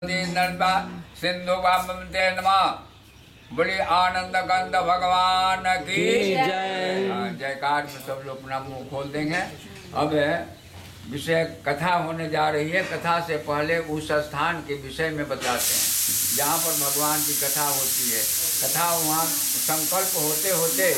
नर्मदा सिंधु वामते नमः। बड़ी आनंद कंद भगवान की जय। जयकार में सब लोग अपना मुंह खोल देंगे। अब विषय कथा होने जा रही है। कथा से पहले उस स्थान के विषय में बताते हैं जहाँ पर भगवान की कथा होती है। कथा वहाँ संकल्प होते होते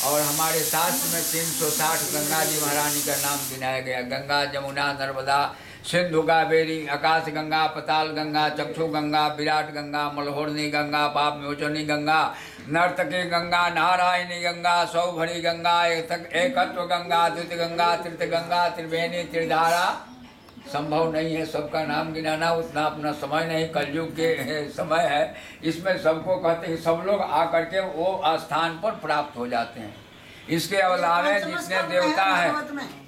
और हमारे शास्त्र में 360 गंगा जी महारानी का नाम गिनाया गया। गंगा, जमुना, नर्मदा, सिंधु, कावेरी, आकाश गंगा, पताल गंगा, चक्षु गंगा, विराट गंगा, मलहोरनी गंगा, पाप मोचनी गंगा, नर्तकी गंगा, नारायणी गंगा, सौभरी गंगा, एकत्व गंगा, द्वित गंगा, तृत गंगा, त्रिवेणी, त्रिधारा। संभव नहीं है सबका नाम गिनाना, उतना अपना समय नहीं, कलयुग के समय है। इसमें सबको कहते हैं सब लोग आकर के वो स्थान पर प्राप्त हो जाते हैं। इसके अलावा जितने देवता हैं,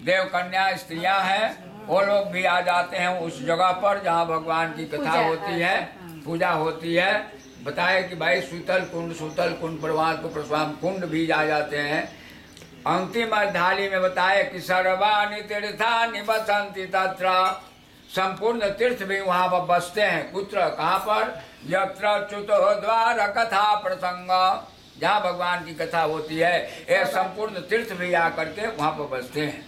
देव कन्या स्त्रियां हैं, वो लोग भी आ जाते हैं उस जगह पर जहाँ भगवान की कथा होती है, पूजा होती है। बताए कि भाई शीतल कुंड, प्रवाम कुंड भी आ जाते हैं। अंतिम अध्याय में बताए कि सर्वाणि तीर्थानि वसन्ति तत्र, संपूर्ण तीर्थ भी वहाँ पर बसते हैं। कुत्र, कहाँ पर? यत्र च्युतो द्वार कथा प्रसंग, जहाँ भगवान की कथा होती है, ये संपूर्ण तीर्थ भी आकर के वहाँ पर बसते हैं।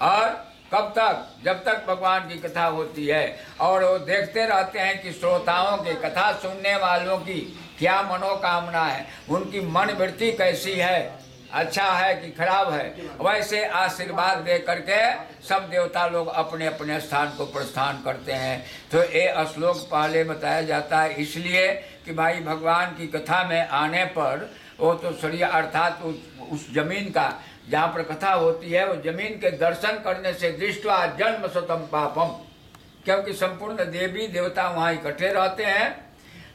और कब तक? जब तक भगवान की कथा होती है। और वो देखते रहते हैं कि श्रोताओं की, कथा सुनने वालों की क्या मनोकामना है, उनकी मन वृत्ति कैसी है, अच्छा है कि खराब है। वैसे आशीर्वाद दे करके सब देवता लोग अपने अपने स्थान को प्रस्थान करते हैं। तो ये श्लोक पहले बताया जाता है इसलिए कि भाई भगवान की कथा में आने पर वो तो शरीर अर्थात उस जमीन का जहाँ पर कथा होती है, वो जमीन के दर्शन करने से दृष्टवा जन्म शतम पापम, क्योंकि संपूर्ण देवी देवता वहाँ इकट्ठे रहते हैं।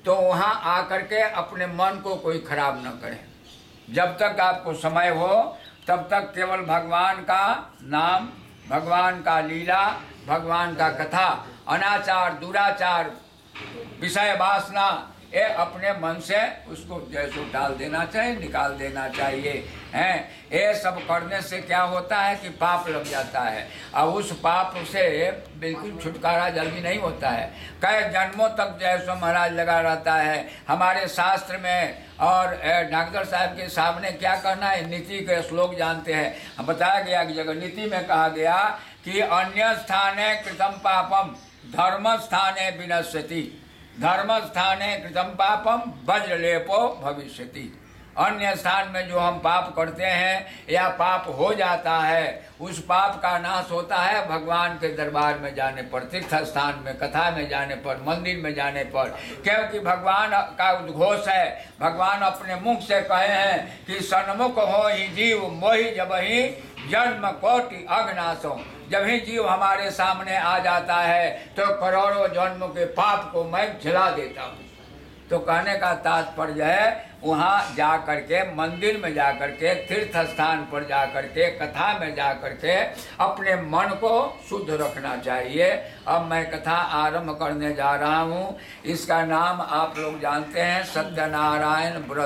तो वहाँ आकर के अपने मन को कोई खराब न करें। जब तक आपको समय हो तब तक केवल भगवान का नाम, भगवान का लीला, भगवान का कथा, अनाचार, दुराचार, विषय वासना, ये अपने मन से उसको जैसे डाल देना चाहिए, निकाल देना चाहिए हैं। ये सब करने से क्या होता है कि पाप लग जाता है और उस पाप से बिल्कुल छुटकारा जल्दी नहीं होता है। कई जन्मों तक जैसे महाराज लगा रहता है। हमारे शास्त्र में और डॉक्टर साहब के सामने क्या करना है, नीति के श्लोक जानते हैं। बताया गया कि जगह नीति में कहा गया कि अन्य स्थाने कृतम पापम धर्म स्थाने विनश्यति, धर्म स्थाने कृतम पापम वज्रलेपो भविष्यति। अन्य स्थान में जो हम पाप करते हैं या पाप हो जाता है, उस पाप का नाश होता है भगवान के दरबार में जाने पर, तीर्थ स्थान में, कथा में जाने पर, मंदिर में जाने पर। क्योंकि भगवान का उद्घोष है, भगवान अपने मुख से कहे हैं कि सन्मुख हो ही जीव मोहि जब ही जन्म कोटि अघनाशों। जब ही जीव हमारे सामने आ जाता है तो करोड़ों जन्मों के पाप को मैं झिला देता हूँ। तो कहने का तात्पर्य है वहाँ जा करके, मंदिर में जा करके, तीर्थ स्थान पर जा करके, कथा में जा करके अपने मन को शुद्ध रखना चाहिए। अब मैं कथा आरंभ करने जा रहा हूँ। इसका नाम आप लोग जानते हैं, सत्यनारायण व्रत।